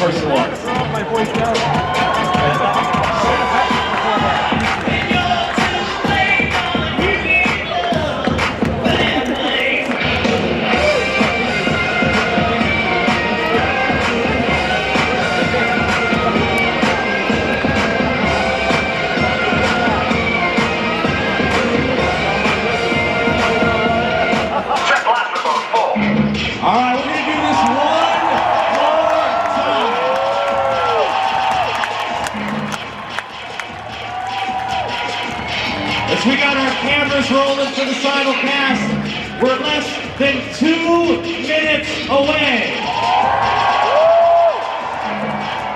person was. My voice down. All right, we're gonna do this one more time. As we got our cameras rolling for the simulcast, we're less than 2 minutes away.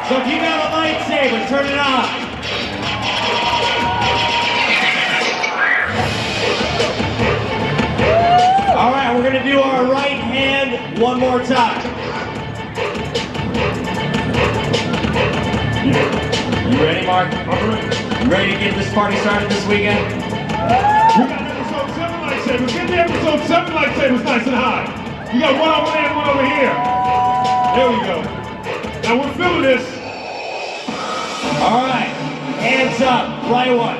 So if you got a lightsaber, turn it on. All right, we're gonna do our right hand one more time. You ready, Mark? You ready to get this party started this weekend? We got episode 7 lightsabers. Get the episode 7 lightsabers nice and high. You got one over there and one over here. There we go. Now we're filming this. All right, hands up, right one.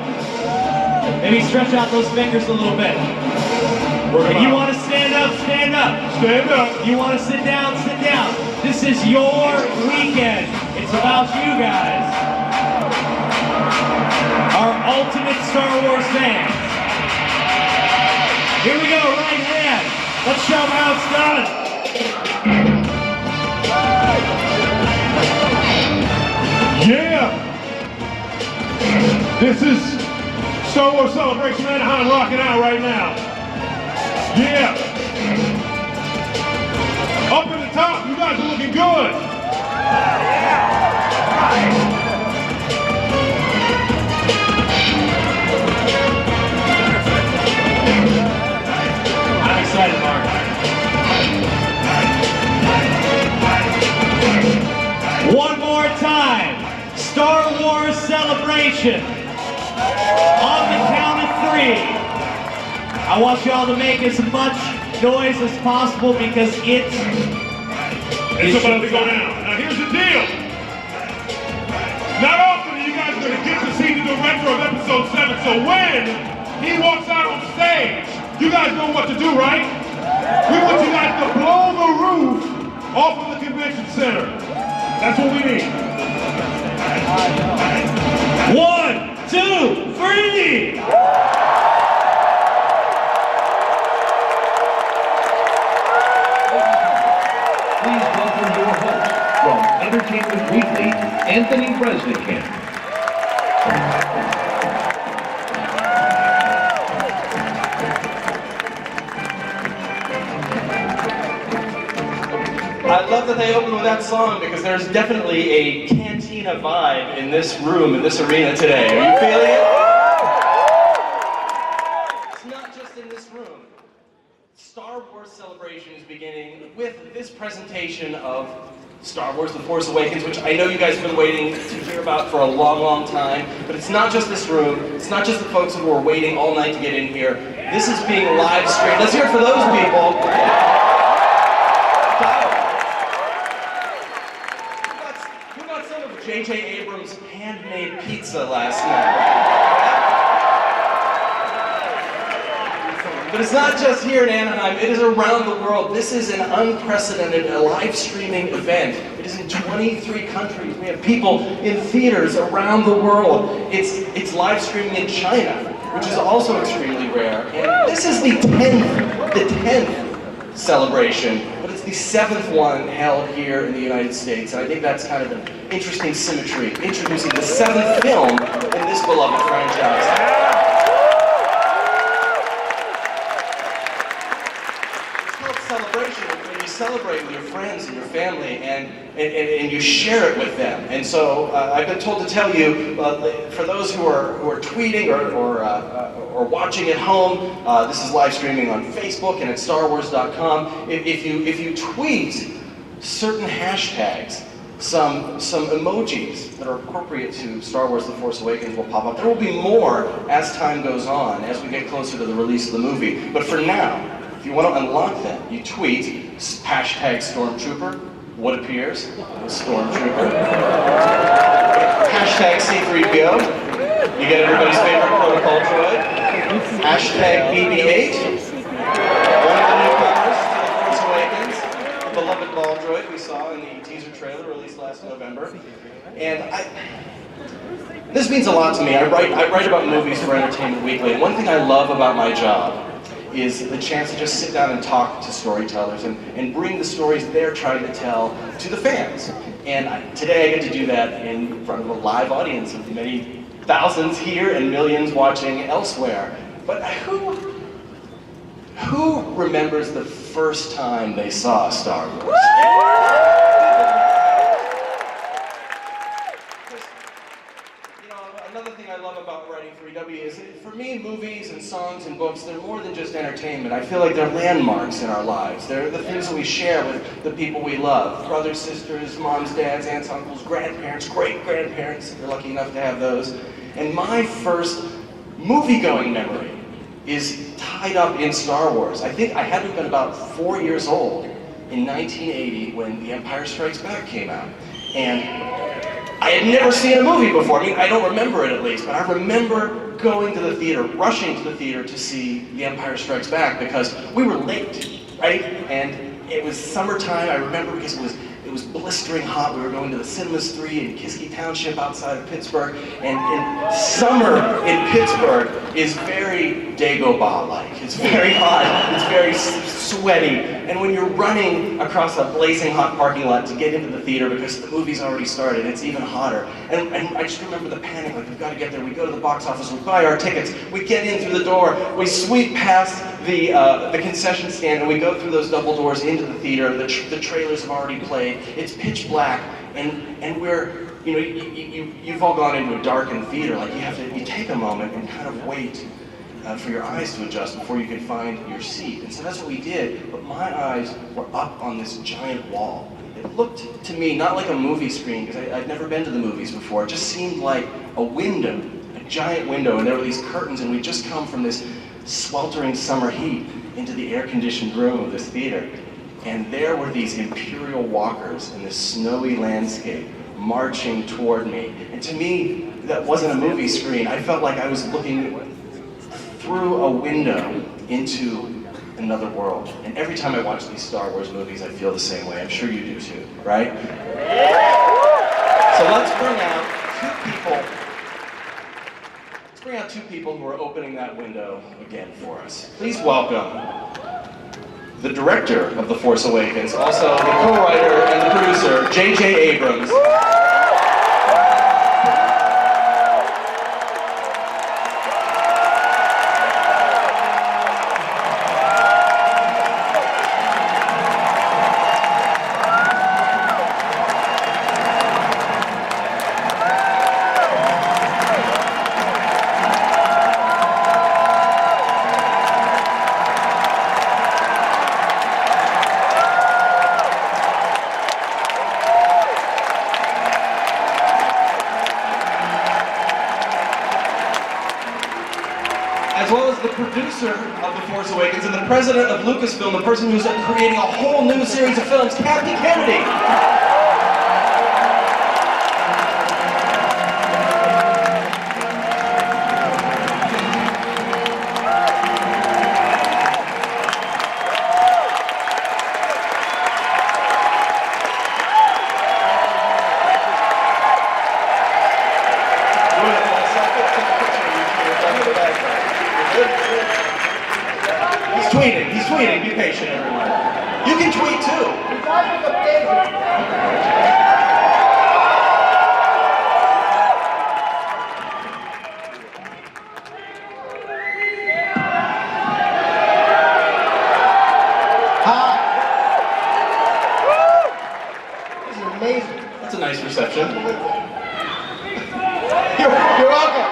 Maybe stretch out those fingers a little bit. If you want to stand up, stand up. Stand up. You want to sit down, sit down. This is your weekend. It's about you guys. Our ultimate Star Wars fans. Here we go, right hand. Let's show them how it's done. Yeah. This is Star Wars Celebration Anaheim rocking out right now. Yeah. Up at the top, you guys are looking good. I'm excited, Mark. One more time. Star Wars Celebration. On the count of 3. I want y'all to make as much noise as possible because it's about to go down. Now here's the deal. Not often are you guys going to get to see the director of episode 7, so when he walks out on stage, you guys know what to do, right? We want you guys to blow the roof off of the convention center. That's what we need. 1, 2, 3! Please welcome your host from Entertainment Weekly, Anthony Bresnikan. I love that they open with that song because there's definitely a cantina vibe in this room, in this arena today. Are you feeling it? It's not just in this room. Star Wars Celebration is beginning with this presentation of Star Wars The Force Awakens, which I know you guys have been waiting to hear about for a long, long time. But it's not just this room. It's not just the folks who are waiting all night to get in here. This is being live streamed. Let's hear it for those people. Who got some of J.J. Abrams' handmade pizza last night? But it's not just here in Anaheim, it is around the world. This is an unprecedented live streaming event. It is in 23 countries. We have people in theaters around the world. It's live streaming in China, which is also extremely rare. And this is the 10th celebration, but it's the 7th one held here in the United States. And I think that's kind of an interesting symmetry, introducing the 7th film in this beloved franchise. Celebration when you celebrate with your friends and your family and you share it with them. And so I've been told to tell you, for those who are tweeting or watching at home, this is live streaming on Facebook and at StarWars.com. If you tweet certain hashtags, some emojis that are appropriate to Star Wars The Force Awakens will pop up. There will be more as time goes on, as we get closer to the release of the movie. But for now, if you want to unlock them, you tweet hashtag Stormtrooper, what appears, a stormtrooper. Hashtag C3PO. You get everybody's favorite protocol droid. Hashtag BB-8. One of the newcomers to The Force Awakens. The beloved ball droid we saw in the teaser trailer released last November. And this means a lot to me. I write about movies for Entertainment Weekly, and one thing I love about my job is the chance to just sit down and talk to storytellers and bring the stories they're trying to tell to the fans. And today I get to do that in front of a live audience of many thousands here and millions watching elsewhere. But who remembers the first time they saw Star Wars? Another thing I love about writing for EW is, for me, movies and songs and books, they're more than just entertainment. I feel like they're landmarks in our lives. They're the things that we share with the people we love. Brothers, sisters, moms, dads, aunts, uncles, grandparents, great-grandparents, if you're lucky enough to have those. And my first movie-going memory is tied up in Star Wars. I think I had to have been about 4 years old in 1980 when The Empire Strikes Back came out. And I had never seen a movie before. I mean, I don't remember it at least, but I remember going to the theater, rushing to the theater to see The Empire Strikes Back because we were late, right? And it was summertime, I remember, because it was blistering hot. We were going to the Cinemas 3 in Kiski Township outside of Pittsburgh, and summer in Pittsburgh is very Dagobah-like. It's very hot, it's very sweaty, and when you're running across a blazing hot parking lot to get into the theater because the movie's already started, it's even hotter. And I just remember the panic, like, we've got to get there. We go to the box office, we buy our tickets, we get in through the door, we sweep past the concession stand, and we go through those double doors into the theater. The trailers have already played. It's pitch black, and we're, you know, you've all gone into a darkened theater. Like, you take a moment and kind of wait for your eyes to adjust before you can find your seat. And so that's what we did, but my eyes were up on this giant wall. It looked to me not like a movie screen, because I'd never been to the movies before. It just seemed like a window, a giant window, and there were these curtains, and we'd just come from this sweltering summer heat into the air-conditioned room of this theater. And there were these Imperial walkers in this snowy landscape marching toward me. And to me, that wasn't a movie screen. I felt like I was looking through a window into another world. And every time I watch these Star Wars movies, I feel the same way. I'm sure you do too, right? So let's bring out two people who are opening that window again for us. Please welcome the director of The Force Awakens, also the co-writer and the producer, J.J. Abrams. As well as the producer of The Force Awakens and the president of Lucasfilm, the person who's creating a whole new series of films, Kathy Kennedy. He's tweeting, be patient everyone. You can tweet too. Hi. This is amazing. That's a nice reception. You're welcome.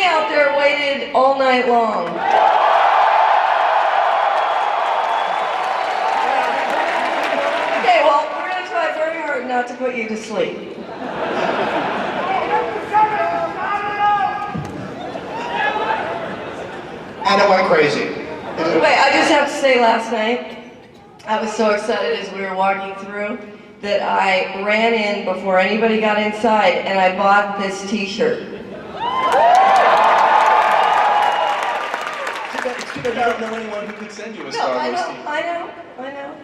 Out there waited all night long. Okay, well, we're going to try very hard not to put you to sleep. And it went crazy. It Wait, I just have to say last night, I was so excited as we were walking through that I ran in before anybody got inside and I bought this t-shirt. It's too bad you don't know anyone who could send you a Star Wars t-shirt. I know.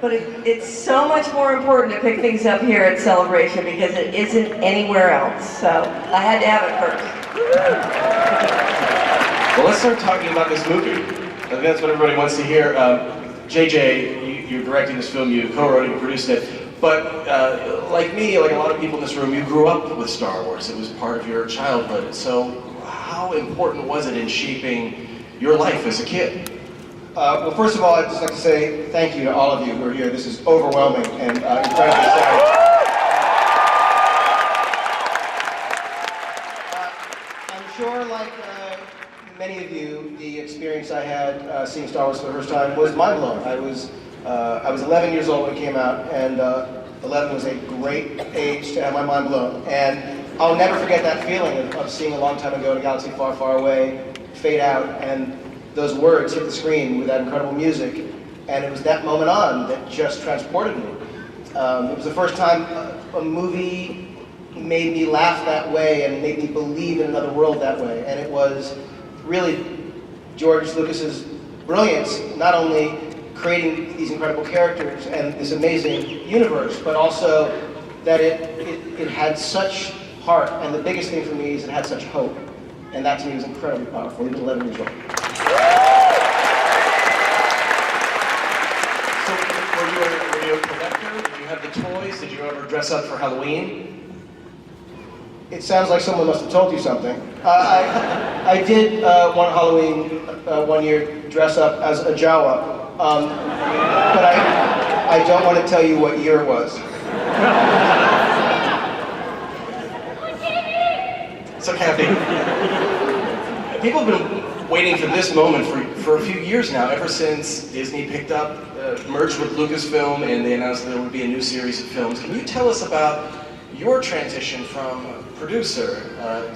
But it's so much more important to pick things up here at Celebration because it isn't anywhere else. So I had to have it first. Well, let's start talking about this movie. I think that's what everybody wants to hear. JJ, you're directing this film, you co-wrote it, you produced it. But like me, like a lot of people in this room, you grew up with Star Wars. It was part of your childhood. So how important was it in shaping your life as a kid? Well, first of all, I'd just like to say thank you to all of you who are here. This is overwhelming and incredibly exciting. I'm sure, like many of you, the experience I had seeing Star Wars for the first time was mind-blowing. I was 11 years old when it came out, and 11 was a great age to have my mind blown. And I'll never forget that feeling of seeing a long time ago in a galaxy far, far away fade out, and those words hit the screen with that incredible music, and it was that moment on that just transported me. It was the first time a movie made me laugh that way and made me believe in another world that way, and it was really George Lucas's brilliance, not only creating these incredible characters and this amazing universe, but also that it had such heart, and the biggest thing for me is it had such hope, and that to me was incredibly powerful, even 11 years old. So were you a collector? Did you have the toys? Did you ever dress up for Halloween? It sounds like someone must have told you something. I did one Halloween one year dress up as a Jawa, but I don't want to tell you what year it was. So Kathy, people have been waiting for this moment for a few years now, ever since Disney picked up, merged with Lucasfilm, and they announced that there would be a new series of films. Can you tell us about your transition from producer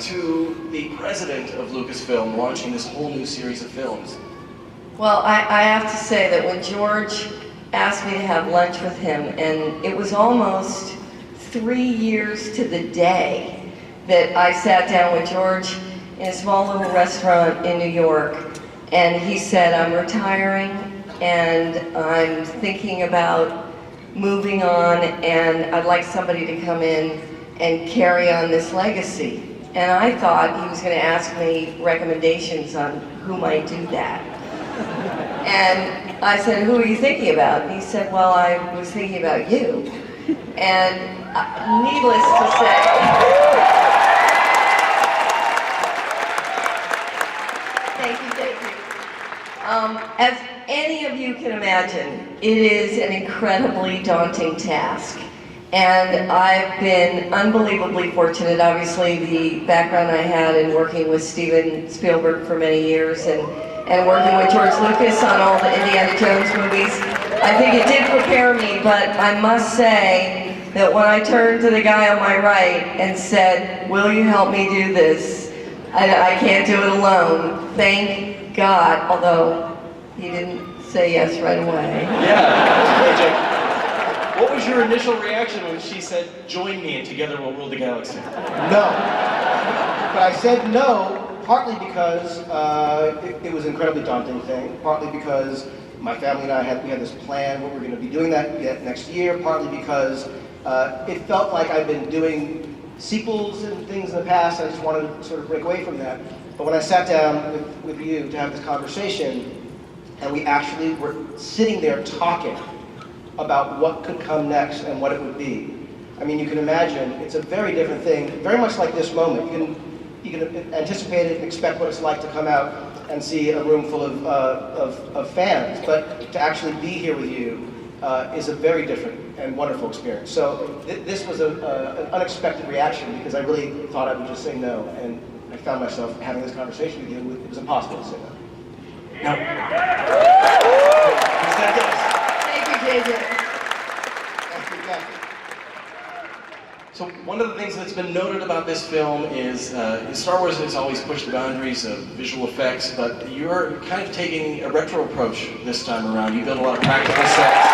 to the president of Lucasfilm, launching this whole new series of films? Well, I have to say that when George asked me to have lunch with him, and it was almost 3 years to the day that I sat down with George in a small little restaurant in New York, and he said, I'm retiring, and I'm thinking about moving on, and I'd like somebody to come in and carry on this legacy. And I thought he was going to ask me recommendations on who might do that. And I said, who are you thinking about? And he said, well, I was thinking about you. And needless to say, thank you. As any of you can imagine, it is an incredibly daunting task. And I've been unbelievably fortunate. Obviously, the background I had in working with Steven Spielberg for many years and working with George Lucas on all the Indiana Jones movies, I think it did prepare me, but I must say that when I turned to the guy on my right and said, will you help me do this? I can't do it alone. Thank God, although he didn't say yes right away. Yeah. What was your initial reaction when she said, join me and together we'll rule the galaxy? No. But I said no, partly because it was an incredibly daunting thing, partly because my family and I we had this plan, what we're going to be doing that next year, partly because it felt like I'd been doing sequels and things in the past, and I just wanted to sort of break away from that. But when I sat down with you to have this conversation, and we actually were sitting there talking about what could come next and what it would be. I mean, you can imagine, it's a very different thing, very much like this moment. You can anticipate it and expect what it's like to come out and see a room full of fans, but to actually be here with you is a very different and wonderful experience. So this was an unexpected reaction because I really thought I would just say no, and I found myself having this conversation with you, and it was impossible to say no. No. He said yes. Thank you, JJ. Thank you, Kathy. So one of the things that's that's been noted about this film is Star Wars has always pushed the boundaries of visual effects, but you're kind of taking a retro approach this time around. You build a lot of practical sets.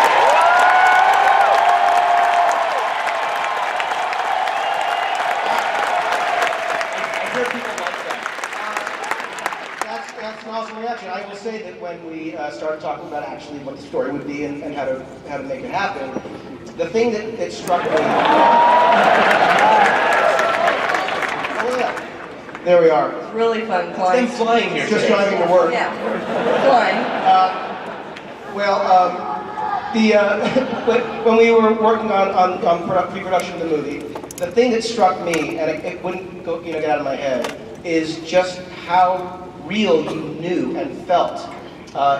I've heard people like that. That's an awesome reaction. I will say that when we started talking about actually what the story would be and how to make it happen, the thing that struck me. Oh yeah, there we are. It's really fun flying. It's been flying here Just today. driving to work. Yeah, flying. When we were working on pre-production of the movie, the thing that struck me, and it wouldn't go, get out of my head, is just how real you knew and felt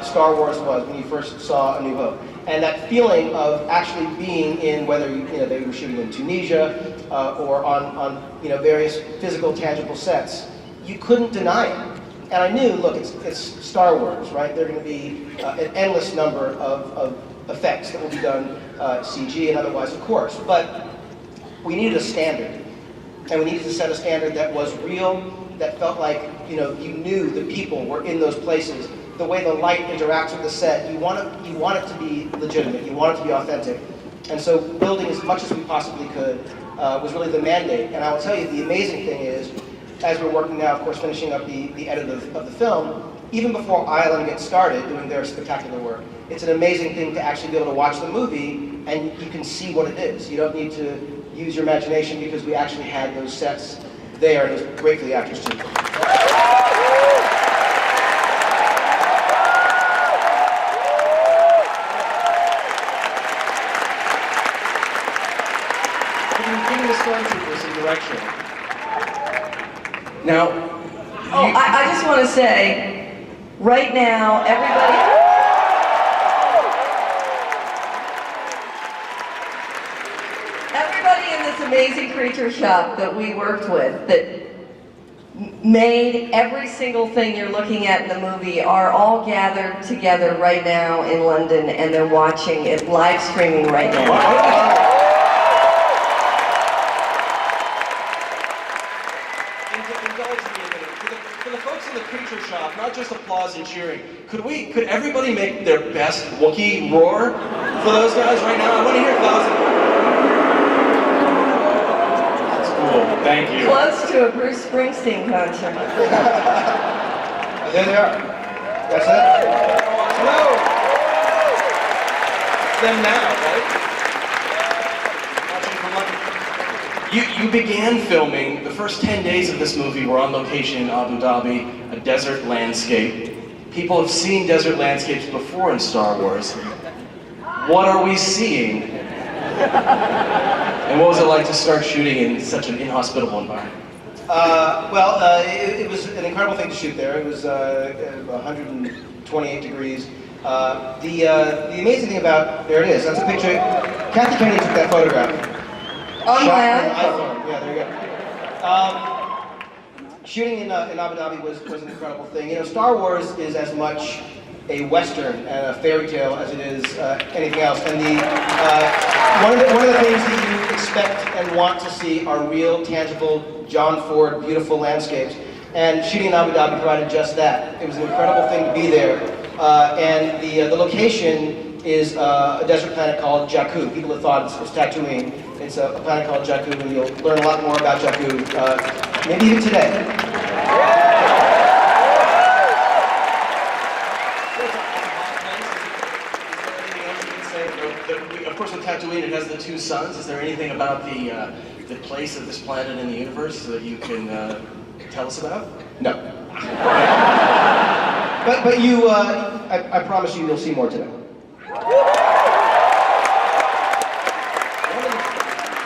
Star Wars was when you first saw A New Hope. And that feeling of actually being in, whether they were shooting in Tunisia or on various physical, tangible sets, you couldn't deny it. And I knew, look, it's Star Wars, right? There are going to be an endless number of effects that will be done, CG and otherwise, of course. But we needed a standard, and we needed to set a standard that was real, that felt like you knew the people were in those places. The way the light interacts with the set, you want it to be legitimate, you want it to be authentic. And so building as much as we possibly could was really the mandate. And I will tell you, the amazing thing is, as we're working now, of course, finishing up the edit of the film, even before Island gets started doing their spectacular work, it's an amazing thing to actually be able to watch the movie and you can see what it is. You don't need to use your imagination because we actually had those sets there, and it was great for the actors too. Direction. Now, I just want to say, right now, everybody in this amazing creature shop that we worked with, that made every single thing you're looking at in the movie, are all gathered together right now in London, and they're watching it, live streaming right now. Not just applause and cheering. Could everybody make their best Wookiee roar for those guys right now? I want to hear 1,000. That's cool. Thank you. Close to a Bruce Springsteen concert. There they are. That's it. Hello. Them now, right? Watching from London. You began filming, the first 10 days of this movie were on location in Abu Dhabi, a desert landscape. People have seen desert landscapes before in Star Wars. What are we seeing? And what was it like to start shooting in such an inhospitable environment? It was an incredible thing to shoot there. It was 128 degrees. The amazing thing about, there it is, that's a picture. Kathy Kennedy took that photograph. On Shot my on an iPhone. Yeah, there you go. Shooting in Abu Dhabi was an incredible thing. Star Wars is as much a Western and a fairy tale as it is anything else. And one of the things that you expect and want to see are real, tangible, John Ford, beautiful landscapes. And shooting in Abu Dhabi provided just that. It was an incredible thing to be there. And the location is a desert planet called Jakku. People have thought it was Tatooine. It's a planet called Jakku, and you'll learn a lot more about Jakku, maybe even today. Of course, with Tatooine, it has the two suns. Is there anything about the place of this planet in the universe that you can tell us about? No. but I promise you'll see more today.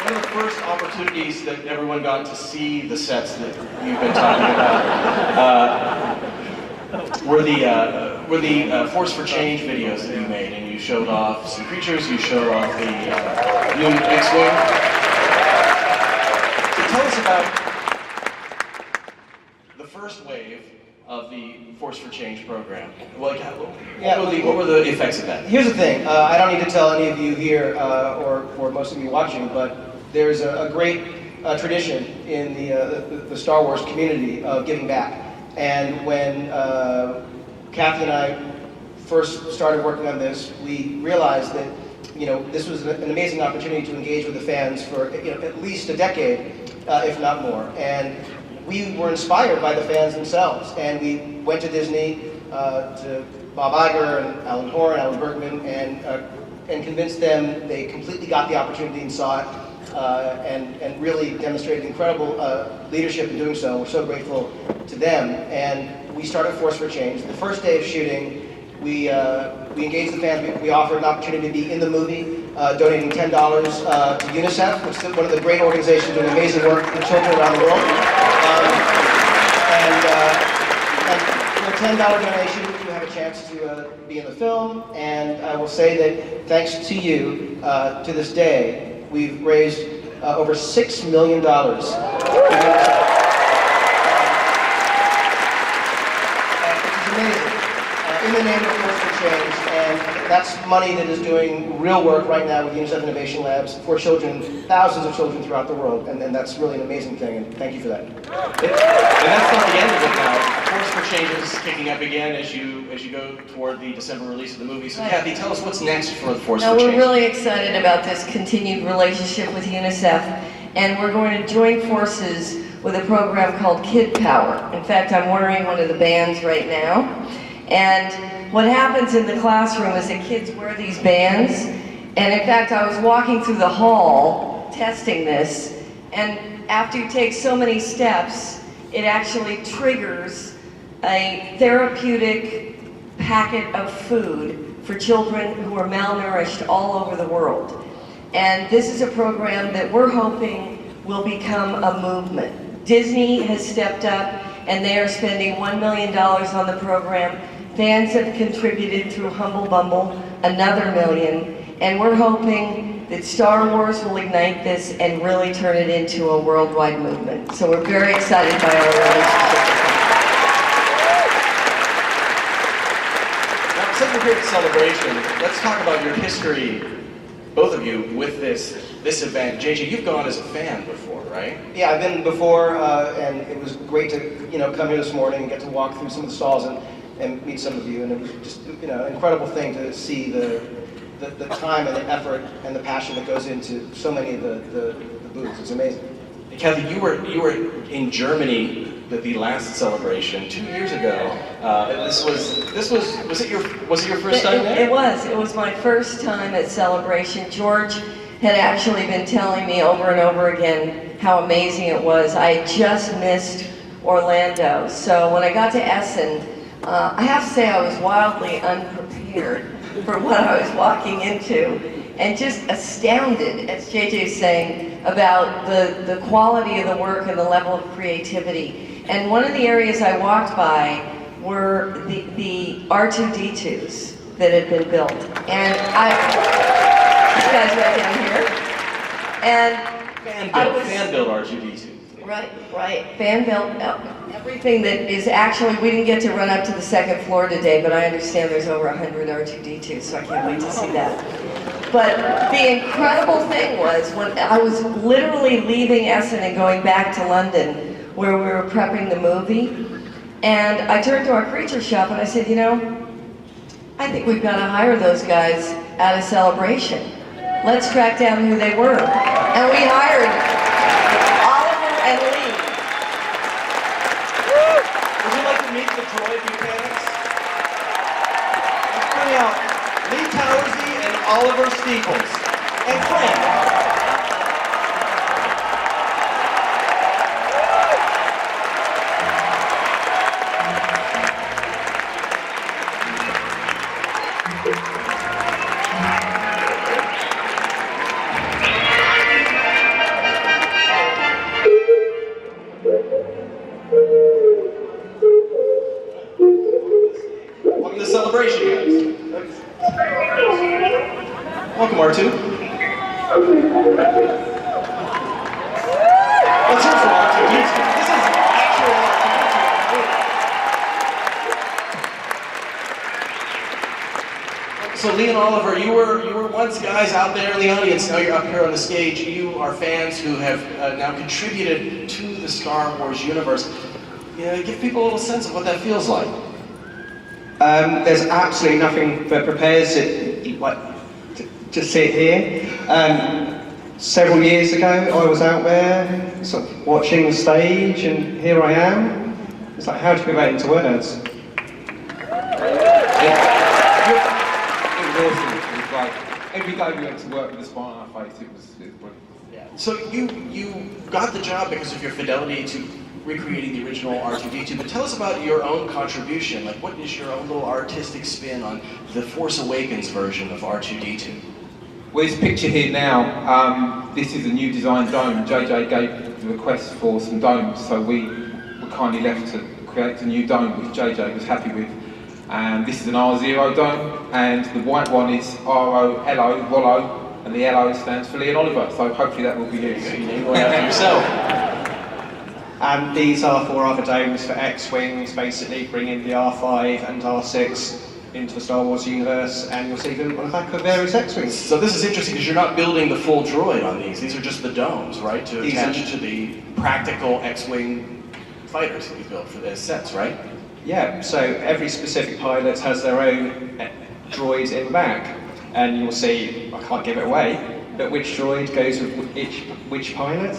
One of the first opportunities that everyone got to see the sets that you've been talking about were the Force for Change videos that you made, and you showed off some creatures, you showed off the new X-Wing. So tell us about the first wave of the Force for Change program. What were the effects of that? Here's the thing. I don't need to tell any of you here, or most of you watching, but there's a great tradition in the Star Wars community of giving back. And when Kathy and I first started working on this, we realized that this was an amazing opportunity to engage with the fans for at least a decade, if not more. And we were inspired by the fans themselves, and we went to Disney, to Bob Iger and Alan Horn, Alan Bergman, and convinced them. They completely got the opportunity and saw it, and really demonstrated incredible leadership in doing so. We're so grateful to them. And we started Force for Change. The first day of shooting, we engaged the fans. We offered an opportunity to be in the movie, donating $10 to UNICEF, which is one of the great organizations doing amazing work with children around the world. And for a $10 donation, you have a chance to be in the film. And I will say that thanks to you, to this day, we've raised over $6 million. Which is amazing. In the name of Force for Change, and that's money that is doing real work right now with UNICEF Innovation Labs for children, thousands of children throughout the world, and that's really an amazing thing, and thank you for that. And that's not the end of it now. Force for Change is kicking up again as you go toward the December release of the movie. So Kathy, tell us what's next for the Force for Change. We're really excited about this continued relationship with UNICEF, and we're going to join forces with a program called Kid Power. In fact, I'm wearing one of the bands right now. And what happens in the classroom is that kids wear these bands, and in fact I was walking through the hall testing this, and after you take so many steps, it actually triggers a therapeutic packet of food for children who are malnourished all over the world. And this is a program that we're hoping will become a movement. Disney has stepped up, and they are spending $1 million on the program. Fans have contributed through Humble Bumble another $1 million, and we're hoping that Star Wars will ignite this and really turn it into a worldwide movement. So we're very excited by our relationship. Now, since we're here at Celebration, let's talk about your history, both of you, with this event. JJ, you've gone as a fan before, right? Yeah, I've been before, and it was great to come here this morning and get to walk through some of the stalls and meet some of you, and it was just an incredible thing to see the time and the effort and the passion that goes into so many of the booths. It's amazing. And Kathy, you were in Germany at the last Celebration 2 years ago. Was it your first time there? It was my first time at Celebration. George had actually been telling me over and over again how amazing it was. I just missed Orlando, so when I got to Essen, I have to say I was wildly unprepared for what I was walking into, and just astounded, as JJ is saying, about the quality of the work and the level of creativity. And one of the areas I walked by were the R2-D2s that had been built. And you guys right down here. And fan-built R2-D2. Right. Fan-built. Everything that is actually, we didn't get to run up to the second floor today, but I understand there's over 100 R2-D2s, so I can't wait to see that. But the incredible thing was, when I was literally leaving Essen and going back to London, where we were prepping the movie, and I turned to our creature shop and I said, I think we've got to hire those guys at a Celebration. Let's track down who they were. And we hired Oliver and Lee. Would you like to meet the droid mechanics? Let's bring out Lee Towsey and Oliver Steeples. And Frank. Welcome to Celebration, guys. Welcome, R2. Let's hear from R2. This is actual R2. So Lee and Oliver, you were once guys out there in the audience. Now you're up here on the stage. You are fans who have now contributed to the Star Wars universe. You know, give people a little sense of what that feels like. There's absolutely nothing that prepares it like to sit here. Several years ago, I was out there sort of watching the stage, and here I am. It's like, how do you put that into words? It was awesome. It was like every day we went to work with a smile on our face. It was brilliant. Yeah. So you got the job because of your fidelity to recreating the original R2-D2, but tell us about your own contribution. Like, what is your own little artistic spin on the Force Awakens version of R2-D2? Well, this picture here now, this is a new design dome. JJ gave the request for some domes, so we were kindly left to create a new dome, which JJ was happy with. And this is an R0 dome, and the white one is R-O-L-O, Rollo, and the L-O stands for Lee and Oliver, so hopefully that will be used. You name one after yourself. And these are 4 other domes for X-Wings, basically bringing the R5 and R6 into the Star Wars universe, and you'll see them on the back of various X-Wings. So this is interesting because you're not building the full droid on these. These are just the domes, right? To attach to the practical X-Wing fighters that we built for their sets, right? Yeah, so every specific pilot has their own droid in the back, and you'll see, I can't give it away, but which droid goes with which pilot.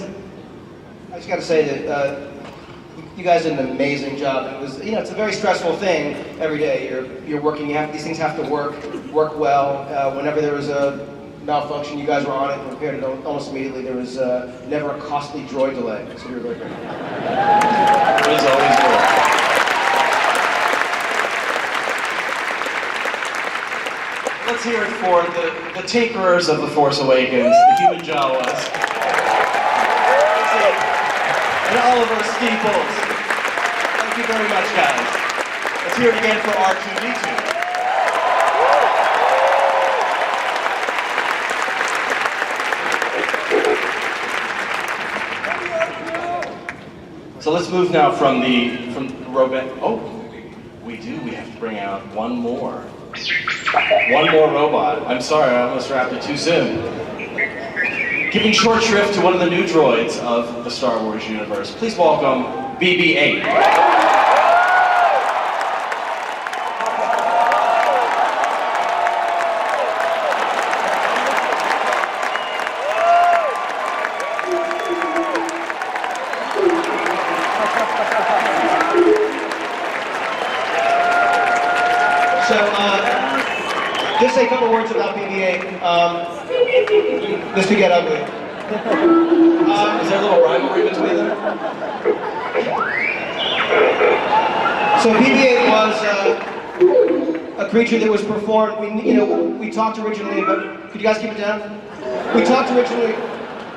I just got to say that you guys did an amazing job. It was, it's a very stressful thing every day. You're working. These things have to work well. Whenever there was a malfunction, you guys were on it and repaired it almost immediately. There was never a costly droid delay. So we were very good. It was always good. Let's hear it for the tinkerers of the Force Awakens, the human Jawas. And Oliver Steeples. Thank you very much, guys. Let's hear it again for R2-D2. So let's move now from the robot. Oh, we do. We have to bring out one more. One more robot. I'm sorry, I almost wrapped it too soon. Giving short shrift to one of the new droids of the Star Wars universe. Please welcome BB-8. Just say a couple words about BB-8. This could get ugly. Is there a little rivalry between them? So BB-8 was a creature that was performed. We talked originally about. Could you guys keep it down? We talked originally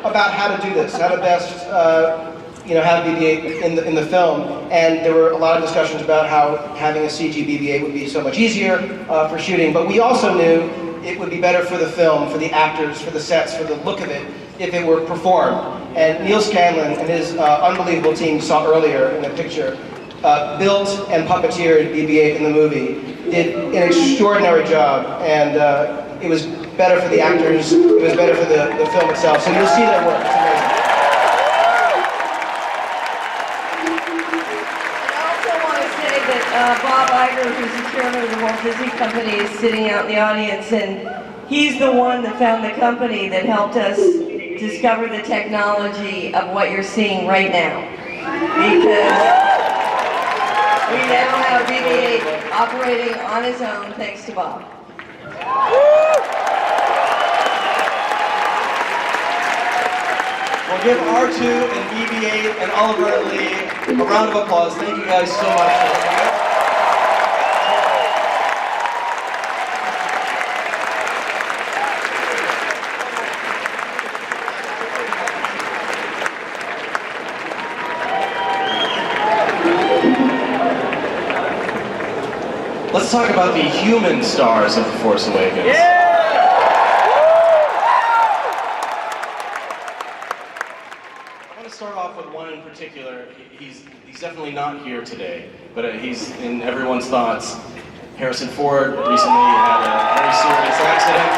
about how to do this, how to best have BB-8 in the film, and there were a lot of discussions about how having a CG BB-8 would be so much easier for shooting, but we also knew it would be better for the film, for the actors, for the sets, for the look of it, if it were performed. And Neil Scanlon and his unbelievable team you saw earlier in the picture built and puppeteered BB-8 in the movie, did an extraordinary job, and it was better for the actors, it was better for the film itself, so you'll see their work, it's amazing. Bob Iger, who's the chairman of the Walt Disney Company, is sitting out in the audience, and he's the one that found the company that helped us discover the technology of what you're seeing right now. Because we now have BB-8 operating on its own thanks to Bob. We'll give R2 and BB-8 and Oliver and Lee a round of applause. Thank you guys so much for coming. Let's talk about the human stars of The Force Awakens. Yeah! I want to start off with one in particular. He's definitely not here today, but he's in everyone's thoughts. Harrison Ford recently had a very serious accident.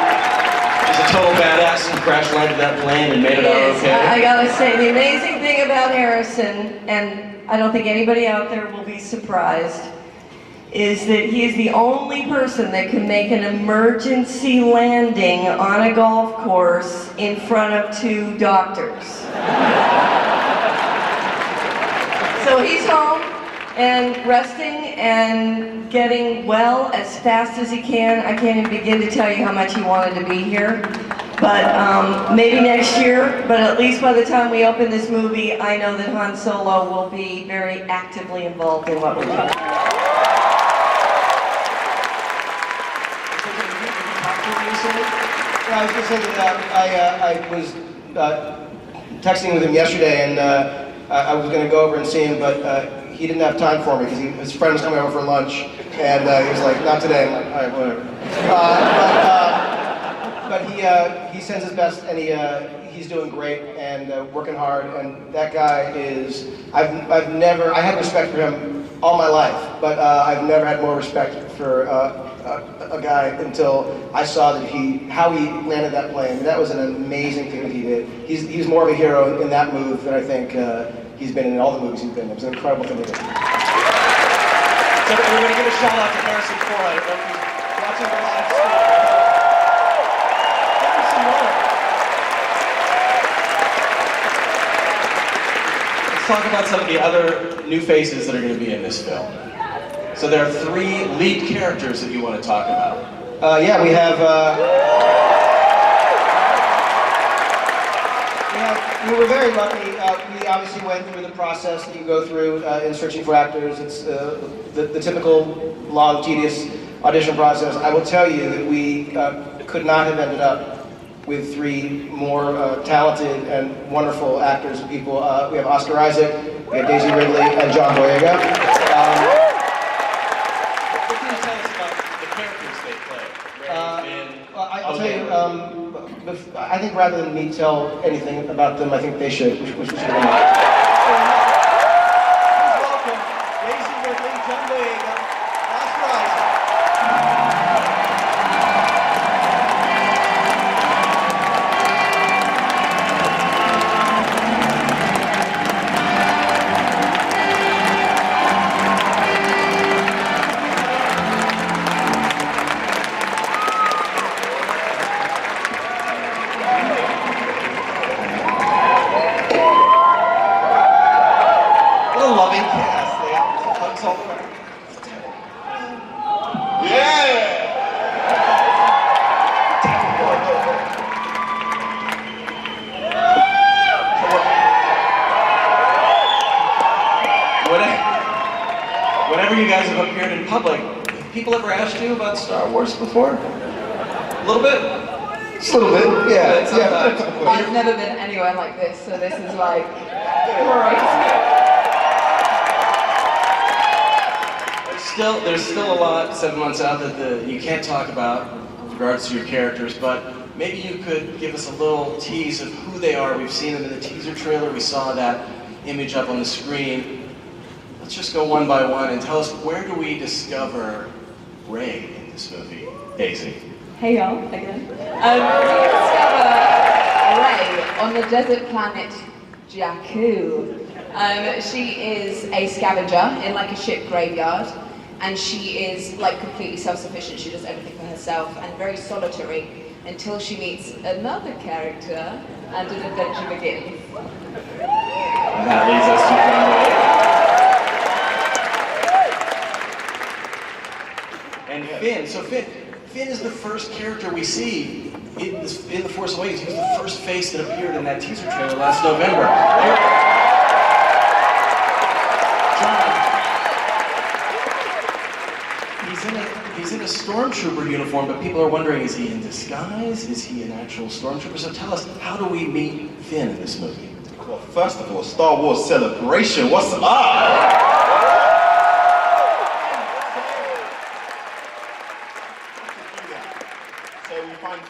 He's a total badass and crash landed that plane and made it out okay. I gotta say, the amazing thing about Harrison, and I don't think anybody out there will be surprised, is that he is the only person that can make an emergency landing on a golf course in front of 2 doctors. So he's home and resting and getting well as fast as he can. I can't even begin to tell you how much he wanted to be here. But maybe next year, but at least by the time we open this movie, I know that Han Solo will be very actively involved in what we're doing. Yeah, I was going to say that I was texting with him yesterday, and I was going to go over and see him, but he didn't have time for me because his friend was coming over for lunch, and he was like, "Not today." I'm like, "All right, whatever." But he sends his best, and he's doing great and working hard. And that guy is I had respect for him all my life, but I've never had more respect for a guy until I saw that how he landed that plane. That was an amazing thing that he did. He's more of a hero in that move than I think he's been in all the movies he's been in. It was an incredible thing to do. So everybody give a shout out to Harrison Ford. I don't know if he's watching the live stream. Give him some more. Let's talk about some of the other new faces that are going to be in this film. So there are 3 lead characters that you want to talk about. Yeah, we have. We were very lucky. We obviously went through the process that you go through in searching for actors. It's the typical long, tedious audition process. I will tell you that we could not have ended up with 3 more talented and wonderful actors and people. We have Oscar Isaac, we have Daisy Ridley, and John Boyega. What can you tell us about the characters they play? I'll tell you, I think rather than me tell anything about them, I think they should. We should. Please welcome Daisy Ridley, John Boyega, Oscar Isaac. Whenever you guys have appeared in public, have people ever asked you about Star Wars before? A little bit? Just a little bit, yeah. I've never been anywhere like this, so this is like great. There's still a lot 7 months out that you can't talk about with regards to your characters, but maybe you could give us a little tease of who they are. We've seen them in the teaser trailer. We saw that image up on the screen. Let's just go one by one and tell us, where do we discover Rey in this movie? Daisy. Hey y'all, again. We discover Rey on the desert planet Jakku. She is a scavenger in like a ship graveyard, and she is like completely self-sufficient. She does everything for herself and very solitary until she meets another character and an adventure begins. And that leads us to John Boyega. And Finn. So Finn is the first character we see in The Force Awakens. He was the first face that appeared in that teaser trailer last November. John, he's in a stormtrooper uniform, but people are wondering, is he in disguise? Is he an actual stormtrooper? So tell us, how do we meet Finn in this movie? Well, first of all, Star Wars Celebration, what's up?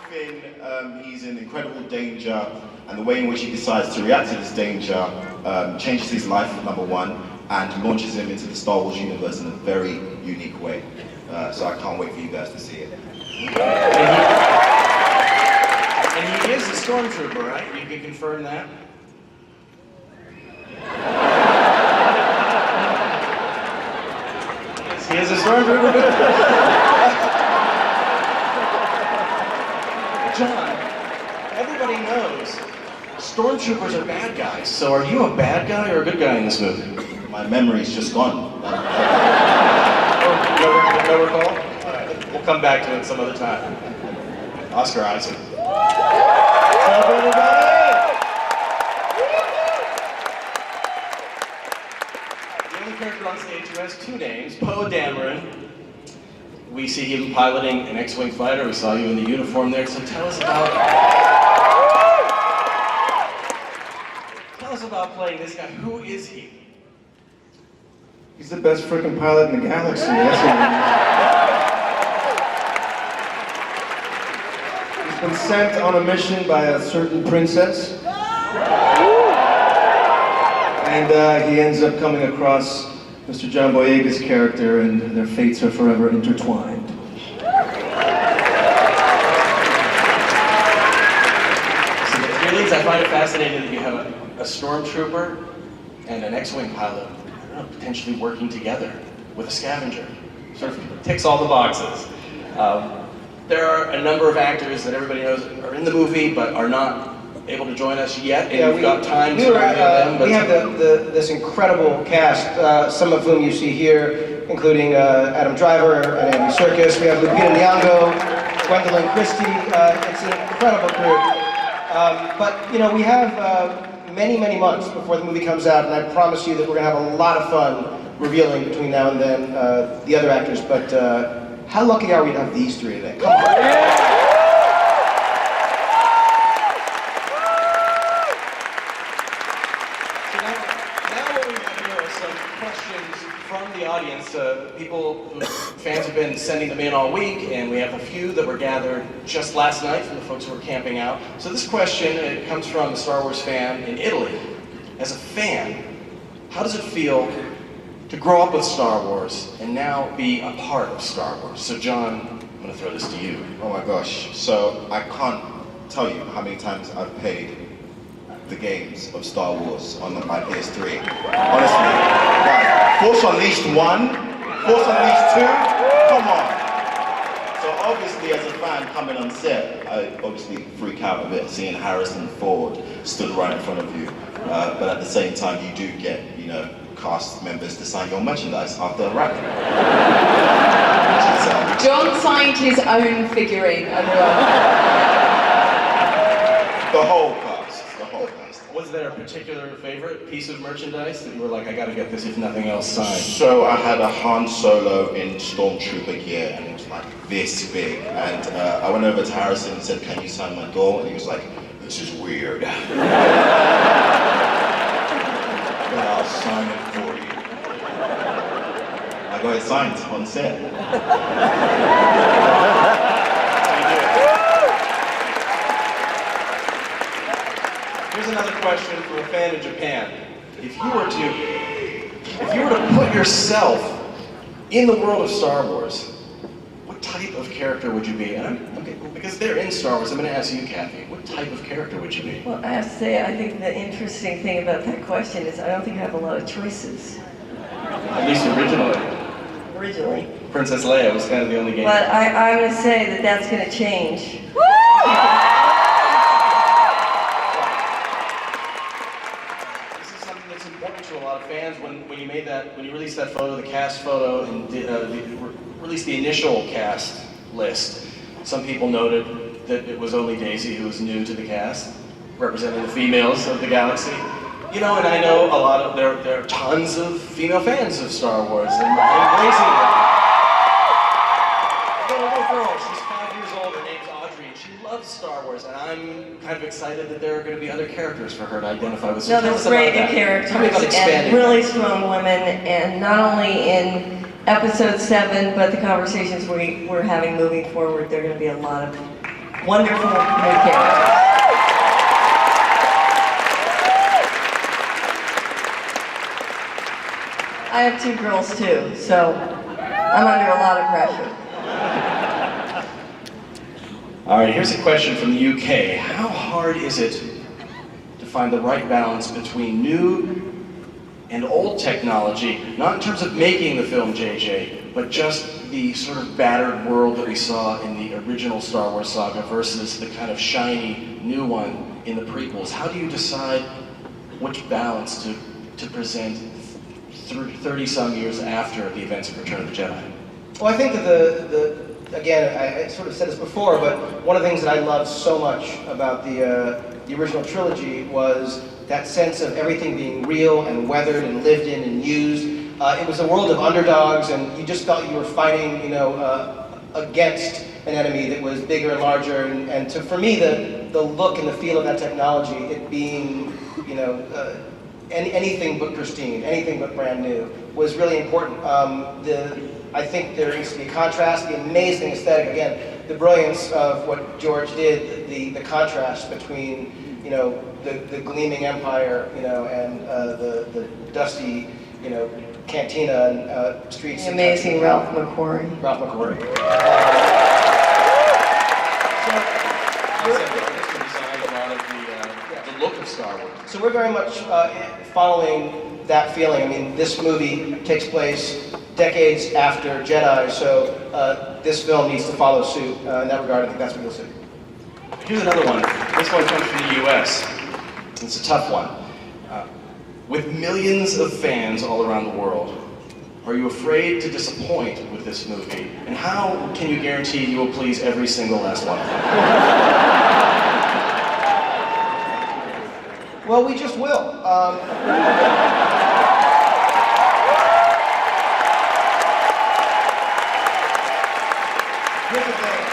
Finn, he's in incredible danger, and the way in which he decides to react to this danger changes his life, number one, and launches him into the Star Wars universe in a very unique way. So I can't wait for you guys to see it. And he is a stormtrooper, right? You can confirm that? Yes, he is a stormtrooper. John, everybody knows stormtroopers are bad guys. So are you a bad guy or a good guy in this movie? My memory's just gone. No recall? All right, we'll come back to it some other time. Oscar Isaac. What's up, everybody? The only character on stage who has two names, Poe Dameron. We see him piloting an X-Wing fighter. We saw you in the uniform there, so tell us about playing this guy. Who is he? He's the best freaking pilot in the galaxy. That's what he's been sent on a mission by a certain princess. And he ends up coming across Mr. John Boyega's character, and their fates are forever intertwined. So the three leads, I find it fascinating that you have a stormtrooper and an X-Wing pilot potentially working together with a scavenger. Sort of ticks all the boxes. There are a number of actors that everybody knows are in the movie but are not able to join us yet, and we've got time to review them. But we have this incredible cast, some of whom you see here, including Adam Driver and Andy Serkis. We have Lupita Nyong'o, Gwendolyn Christie. It's an incredible group. But you know, we have many months before the movie comes out, and I promise you that we're going to have a lot of fun revealing between now and then the other actors. But how lucky are we to have these three today? Come on. From the audience, fans have been sending them in all week, and we have a few that were gathered just last night from the folks who were camping out. So this question, it comes from a Star Wars fan in Italy. As a fan, how does it feel to grow up with Star Wars and now be a part of Star Wars? So John, I'm going to throw this to you. Oh my gosh. So I can't tell you how many times I've played the games of Star Wars on my PS3. Honestly, guys, Force Unleashed 1, Force Unleashed 2, come on. So obviously as a fan coming on set, I obviously freak out a bit seeing Harrison Ford stood right in front of you. But at the same time, you do get, you know, cast members to sign your merchandise after a wrap. John signed his own figurine as well. The whole cast. Was there a particular favorite piece of merchandise that you were like, I gotta get this if nothing else signed? So I had a Han Solo in Stormtrooper gear, and it was like this big. And I went over to Harrison and said, can you sign my doll? And he was like, this is weird. But I'll sign it for you. I got it signed on set. Here's another question from a fan in Japan. If you were to put yourself in the world of Star Wars, what type of character would you be? And because they're in Star Wars, I'm going to ask you, Kathy, what type of character would you be? Well, I have to say, I think the interesting thing about that question is I don't think I have a lot of choices. At least Originally. Princess Leia was kind of the only game. But I'm going to say that that's going to change. To a lot of fans when you released that photo, the cast photo, and released the initial cast list. Some people noted that it was only Daisy who was new to the cast, representing the females of the galaxy. You know, and I know a lot of there are tons of female fans of Star Wars, and Daisy. I've got a little girl. She's 5 years old. Her name's Audrey, and she loves Star Wars, and I'm kind of excited that there are going to be other characters for her to identify with. So no, there's great new characters and really strong women, and not only in Episode 7, but the conversations we're having moving forward, there are going to be a lot of wonderful new characters. I have two girls too, so I'm under a lot of pressure. All right, here's a question from the UK. How hard is it to find the right balance between new and old technology, not in terms of making the film, JJ, but just the sort of battered world that we saw in the original Star Wars saga versus the kind of shiny new one in the prequels? How do you decide which balance to present 30-some years after the events of Return of the Jedi? Well, I think that again, I sort of said this before, but one of the things that I loved so much about the original trilogy was that sense of everything being real and weathered and lived in and used. It was a world of underdogs, and you just felt you were fighting, you know, against an enemy that was bigger and larger. And for me, the look and the feel of that technology, it being, you know, anything but pristine, anything but brand new, was really important. I think there needs to be a contrast, the amazing aesthetic, again, the brilliance of what George did, the contrast between, you know, the gleaming empire, you know, and the dusty, you know, cantina and streets. The amazing Ralph McQuarrie. Ralph McQuarrie. The look of Star Wars. So we're very much following that feeling. I mean, this movie takes place decades after Jedi, so this film needs to follow suit. In that regard, I think that's what you'll see. Here's another one. This one comes from the US. It's a tough one. With millions of fans all around the world, are you afraid to disappoint with this movie? And how can you guarantee you will please every single last one? Well, we just will. Here's the thing.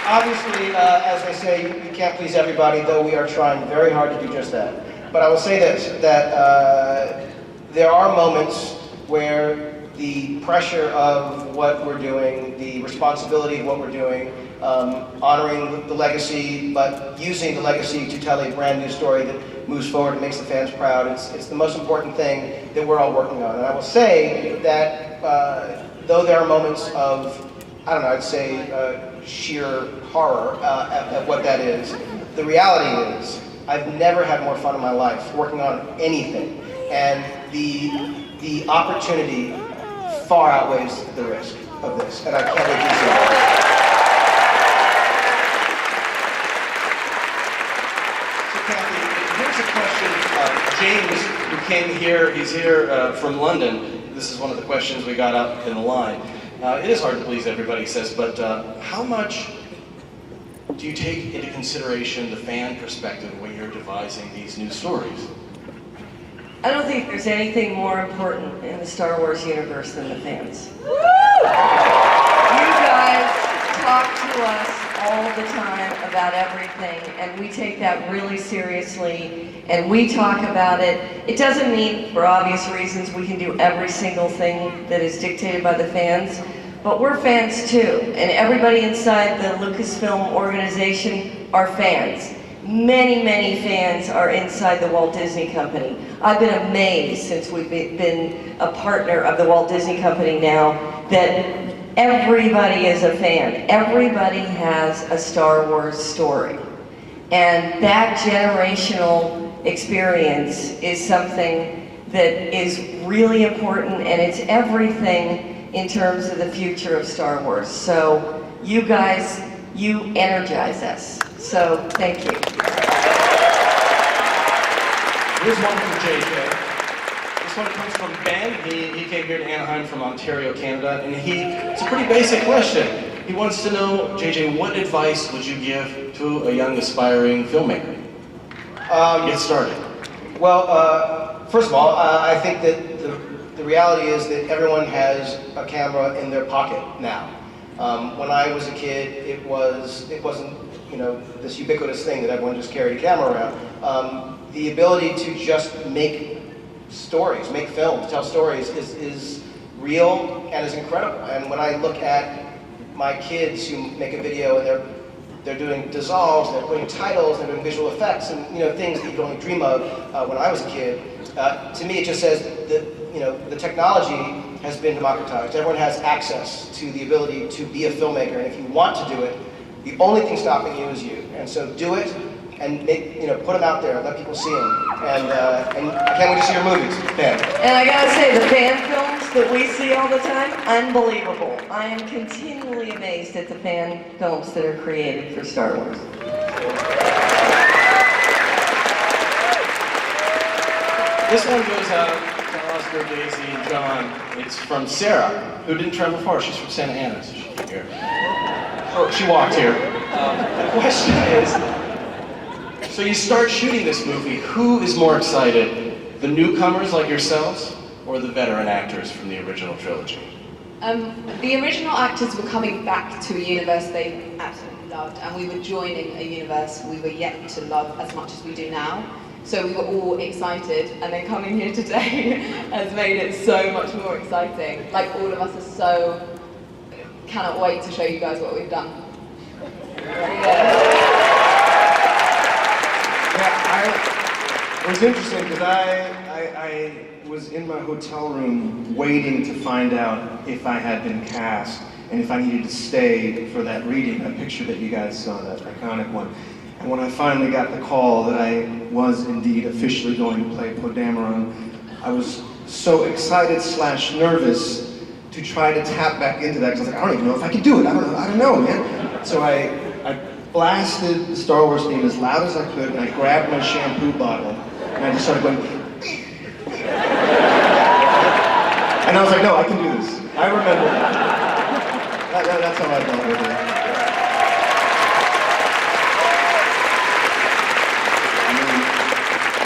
Obviously, as I say, you can't please everybody, though we are trying very hard to do just that. But I will say this, that there are moments where the pressure of what we're doing, the responsibility of what we're doing, honoring the legacy, but using the legacy to tell a brand new story that moves forward and makes the fans proud. It's the most important thing that we're all working on. And I will say that though there are moments of, I don't know, I'd say sheer horror at what that is, the reality is I've never had more fun in my life working on anything. And the opportunity far outweighs the risk of this. And I can't wait to see it. James, who came here, he's here from London. This is one of the questions we got up in the line. It is hard to please everybody, he says, but how much do you take into consideration the fan perspective when you're devising these new stories? I don't think there's anything more important in the Star Wars universe than the fans. Woo! You guys talk to us all the time about everything, and we take that really seriously, and we talk about it. It doesn't mean, for obvious reasons, we can do every single thing that is dictated by the fans, but we're fans too, and everybody inside the Lucasfilm organization are fans. Many, many fans are inside the Walt Disney Company. I've been amazed since we've been a partner of the Walt Disney Company now that everybody is a fan. Everybody has a Star Wars story. And that generational experience is something that is really important, and it's everything in terms of the future of Star Wars. So you guys, you energize us. So thank you. Here's one from JJ. This one comes from Ben. He came here to Anaheim from Ontario, Canada, and it's a pretty basic question. He wants to know, JJ, what advice would you give to a young aspiring filmmaker? Get started. Well, first of all, I think that the reality is that everyone has a camera in their pocket now. When I was a kid, it wasn't, you know, this ubiquitous thing that everyone just carried a camera around. The ability to just make stories, make films, tell stories is real and is incredible. And when I look at my kids who make a video and they're doing dissolves, they're putting titles, they're doing visual effects, and you know, things that you could only dream of when I was a kid. To me, it just says that, you know, the technology has been democratized. Everyone has access to the ability to be a filmmaker, and if you want to do it, the only thing stopping you is you. And so do it, and put them out there, let people see them. And I can't wait to see your movies. Ben. And I gotta say, the fan films that we see all the time, unbelievable. I am continually amazed at the fan films that are created for Star Wars. This one goes out to Oscar, Daisy, and John. It's from Sarah, who didn't travel far. She's from Santa Ana, so she came here. Oh, she walked here. The question is, so you start shooting this movie, who is more excited? The newcomers like yourselves, or the veteran actors from the original trilogy? The original actors were coming back to a universe they absolutely loved, and we were joining a universe we were yet to love as much as we do now. So we were all excited, and then coming here today has made it so much more exciting. Like, all of us are so, cannot wait to show you guys what we've done. It was interesting because I was in my hotel room waiting to find out if I had been cast and if I needed to stay for that reading, that picture that you guys saw, that iconic one. And when I finally got the call that I was indeed officially going to play Poe Dameron, I was so excited / nervous to try to tap back into that, because I was like, I don't even know if I can do it. I don't know, man. So I blasted the Star Wars theme as loud as I could, and I grabbed my shampoo bottle, and I just started going, and I was like, no, I can do this. I remember that. That's how I felt with it.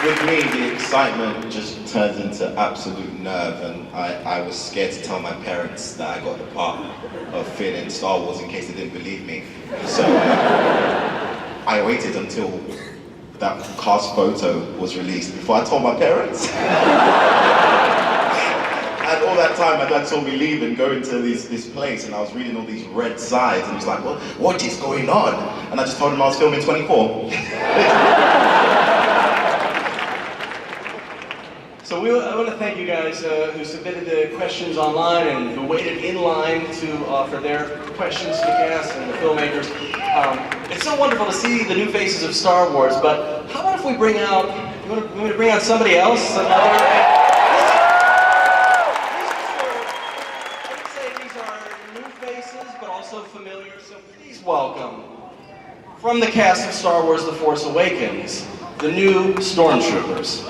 With me, the excitement just turns into absolute nerve, and I was scared to tell my parents that I got the part of Finn in Star Wars in case they didn't believe me. So I waited until that cast photo was released before I told my parents. And all that time, my dad saw me leave and go into this place, and I was reading all these red sides, and he was like, well, what is going on? And I just told him I was filming 24. So I want to thank you guys who submitted the questions online and who waited in line to offer their questions to the cast and the filmmakers. It's so wonderful to see the new faces of Star Wars, but how about if we bring out, you want me to bring out somebody else? I would say these are new faces, but also familiar, so please welcome, from the cast of Star Wars The Force Awakens, the new Stormtroopers.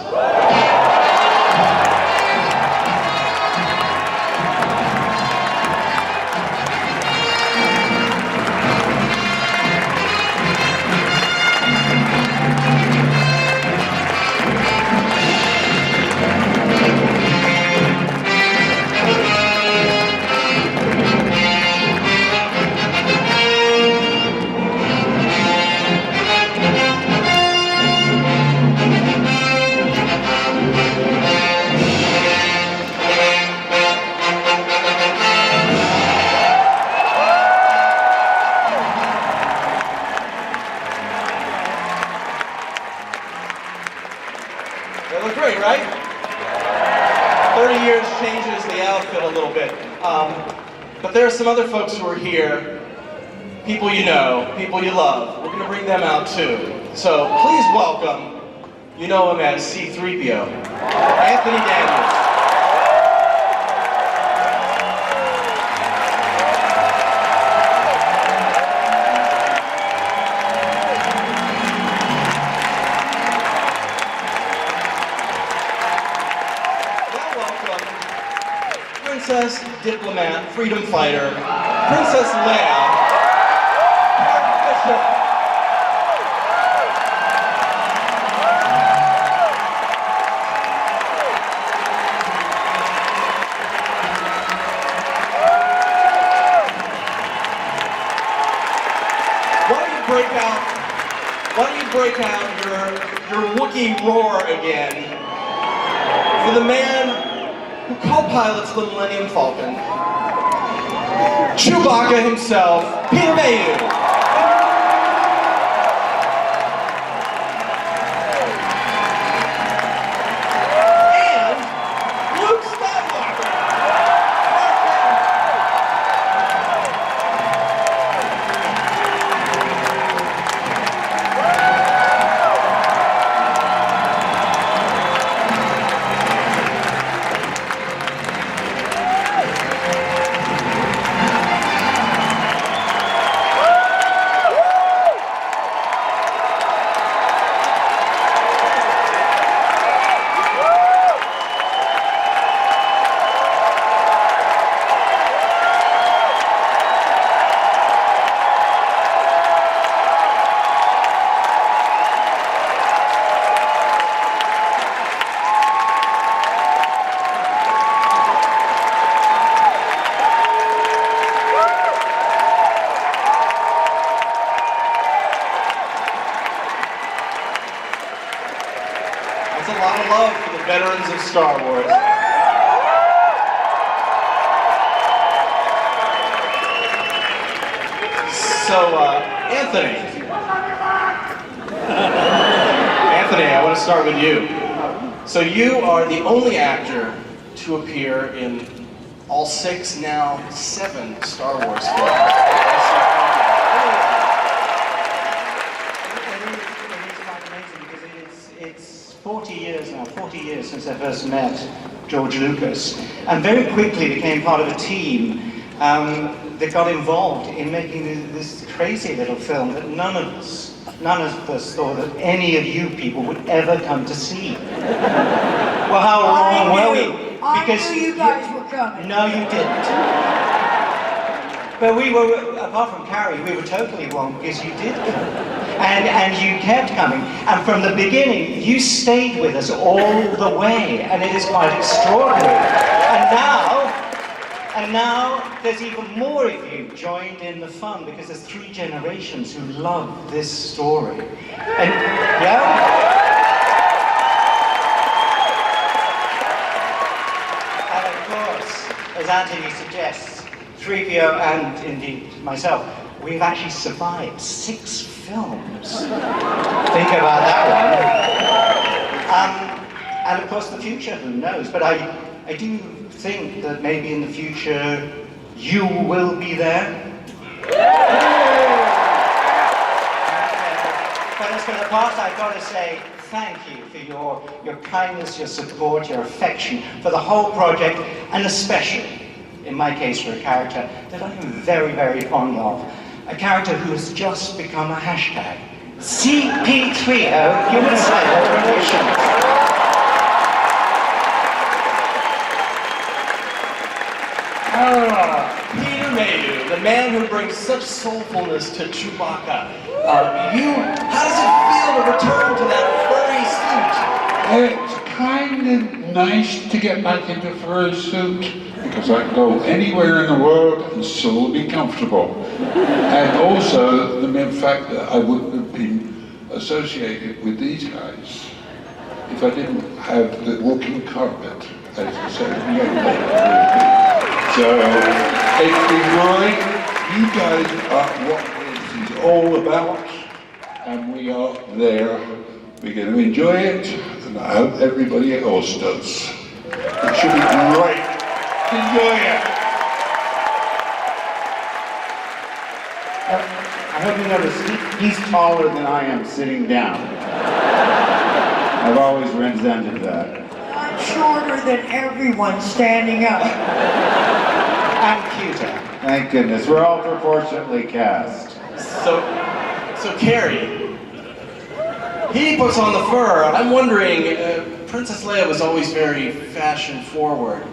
They look great, right? 30 years changes the outfit a little bit. But there are some other folks who are here, people you know, people you love. We're going to bring them out too. So please welcome, you know him as C-3PO, Anthony Daniels. Princess, diplomat, freedom fighter, Princess Leia, Archbishop. Why don't you break out your Wookiee roar again for the man who co-pilots the Millennium Falcon, Chewbacca himself, Peter Mayhew. And Luke Skywalker. a lot of love for the veterans of Star Wars. So, Anthony. Anthony, I want to start with you. So you are the only actor to appear in all 6, now 7 Star Wars films. It's 40 years since I first met George Lucas, and very quickly became part of a team that got involved in making this crazy little film that none of us thought that any of you people would ever come to see. Well, how wrong were we? Because I knew you guys were coming. No, you didn't. But we were, apart from Carrie, we were totally wrong because you did come. And you kept coming. And from the beginning, you stayed with us all the way. And it is quite extraordinary. And now there's even more of you joined in the fun because there's 3 generations who love this story. And, yeah? As Anthony suggests, 3PO and indeed myself, we've actually survived 6 films. Think about that one. And of course the future, who knows? But I do think that maybe in the future you will be there. But as for the past, I've got to say thank you for your kindness, your support, your affection for the whole project, and especially, in my case, for a character that I am very, very fond of. A character who has just become a hashtag. CP3O, Human Cyber Relations. Peter Mayhew, the man who brings such soulfulness to Chewbacca. How does it feel to return to that furry suit? It's kind of nice to get back into furry suit because I can go anywhere in the world and still be comfortable. And also the mere fact that I wouldn't have been associated with these guys if I didn't have the walking carpet, as I said. So it's been great. You guys are what this is all about, and we are there. We're going to enjoy it, and I hope everybody else does. It should be great. Enjoy it. I hope you notice he's taller than I am sitting down. I've always resented that. I'm shorter than everyone standing up. And cuter. Thank goodness. We're all proportionately cast. So Carrie, he puts on the fur. I'm wondering, Princess Leia was always very fashion forward.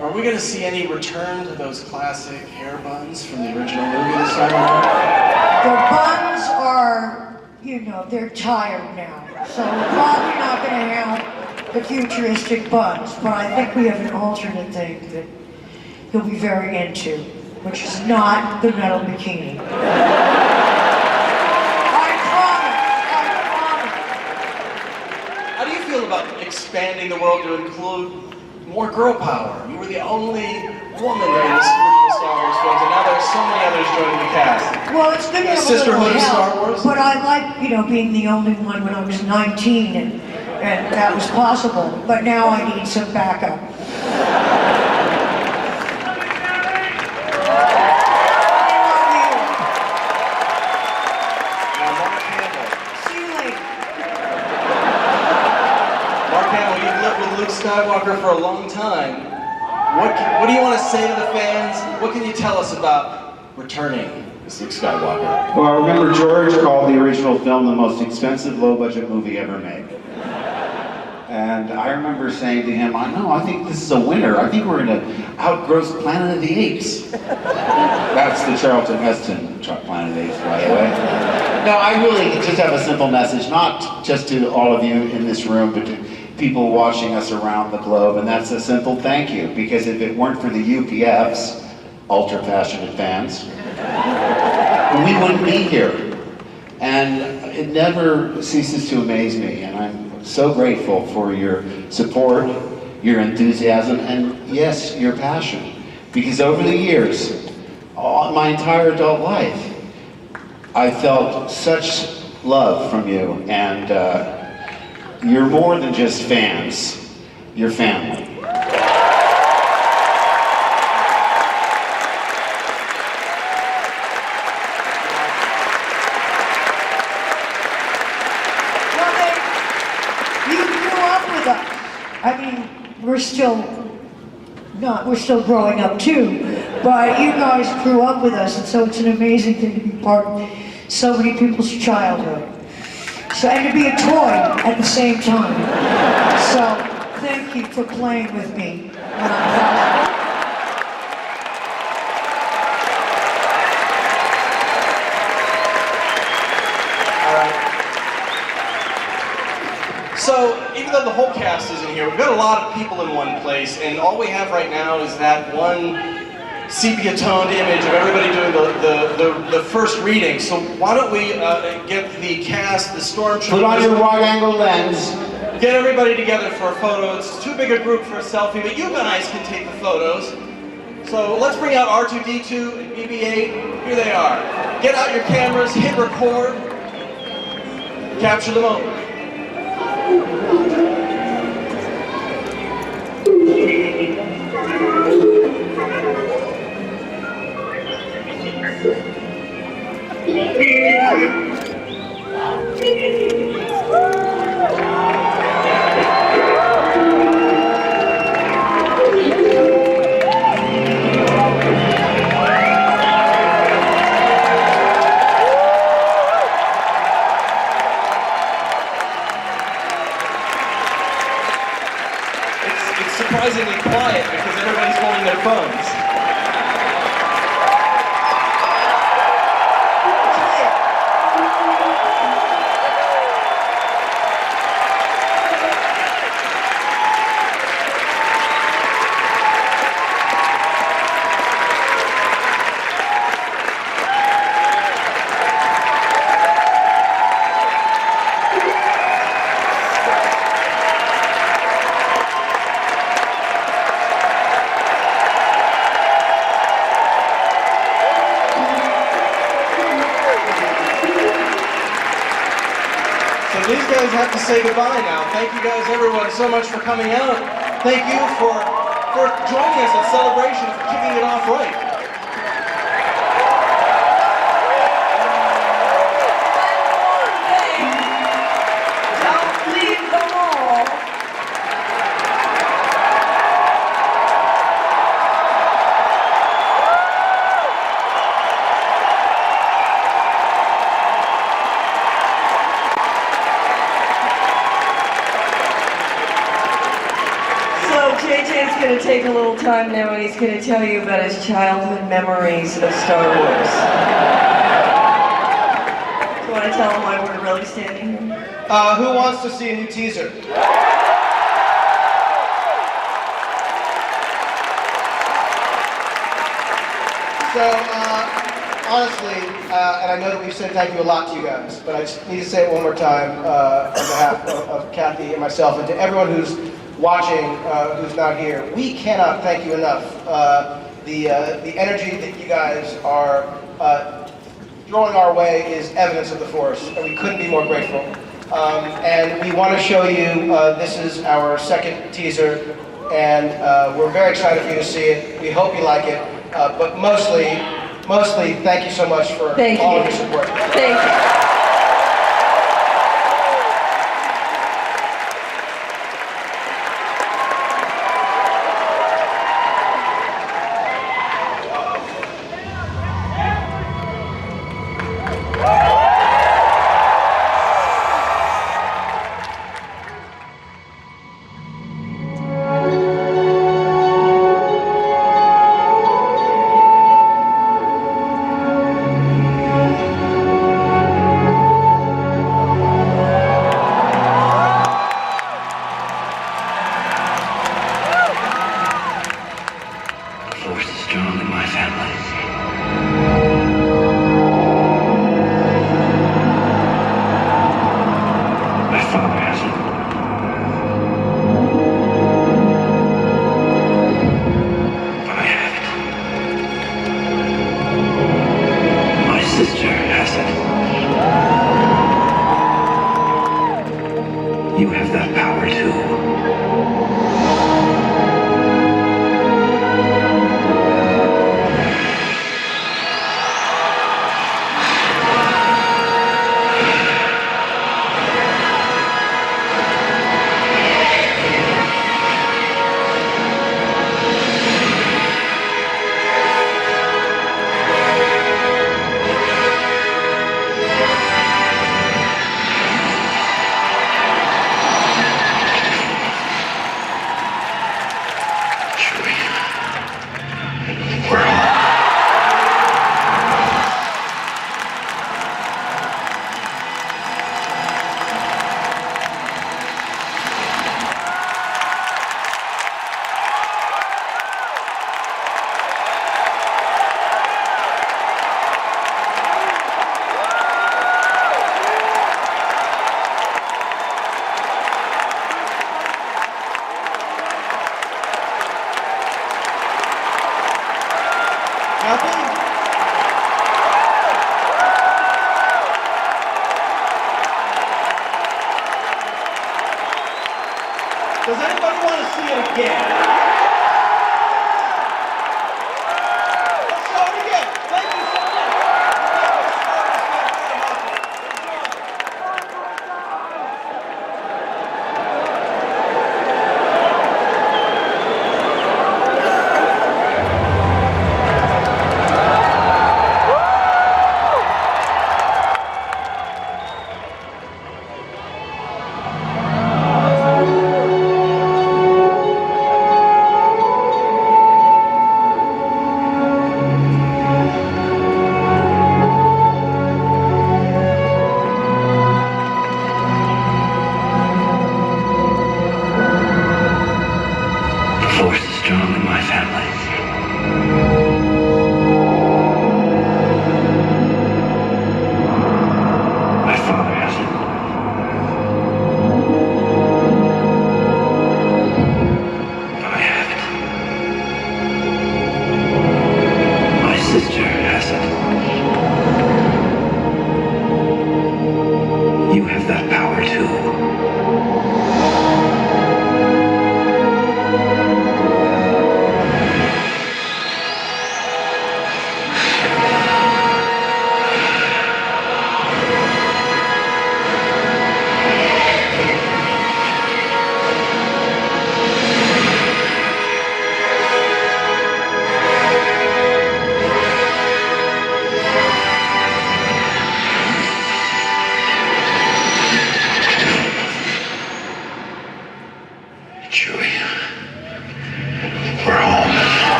Are we going to see any return to those classic hair buns from the original movie this time around? The buns are, they're tired now. So we're probably not going to have the futuristic buns, but I think we have an alternate thing that he'll be very into, which is not the metal bikini. I promise. How do you feel about expanding the world to include more girl power? You were the only woman in this original Star Wars films, and now there are so many others joining the cast. Well, it's good to have Sisterhood a little of Star help, Wars? but I like, being the only one when I was 19, and that was possible. But now I need some backup. Luke Skywalker for a long time. What do you want to say to the fans? What can you tell us about returning as Luke Skywalker? Well, I remember George called the original film the most expensive low-budget movie ever made. And I remember saying to him, I think this is a winner. I think we're going to outgross Planet of the Apes. That's the Charlton Heston Planet of the Apes, by the way. No, I really just have a simple message, not just to all of you in this room, but to people watching us around the globe, and that's a simple thank you, because if it weren't for the UPFs, ultra-passionate fans, we wouldn't be here. And it never ceases to amaze me, and I'm so grateful for your support, your enthusiasm, and yes, your passion. Because over the years, my entire adult life, I felt such love from you, and you're more than just fans, you're family. I mean, we're still growing up too, but you guys grew up with us, and so it's an amazing thing to be part of so many people's childhood. So, and to be a toy at the same time. So, thank you for playing with me when I'm plastic. So, even though the whole cast isn't here, we've got a lot of people in one place, and all we have right now is that one sepia-toned image of everybody doing the first reading. So why don't we get the cast, the stormtroopers... Put on your wide-angle lens. Get everybody together for a photo. It's too big a group for a selfie, but you guys can take the photos. So let's bring out R2-D2 and BB-8. Here they are. Get out your cameras, hit record, capture the moment. It's surprisingly quiet because everybody's holding their phones. These guys have to say goodbye now. Thank you guys, everyone, so much for coming out. Thank you for joining us at Celebration, for kicking it off right. Don't leave the mall. JJ's going to take a little time now and he's going to tell you about his childhood memories of Star Wars. Do you want to tell him why we're really standing here? Who wants to see a new teaser? So, honestly, and I know that we've said thank you a lot to you guys, but I just need to say it one more time on behalf of Kathy and myself and to everyone who's watching, who's not here. We cannot thank you enough. The energy that you guys are throwing our way is evidence of the Force, and we couldn't be more grateful. And we want to show you, this is our second teaser, and we're very excited for you to see it. We hope you like it, but mostly, thank you so much for all of your support. Thank you. Does anybody want to see it again?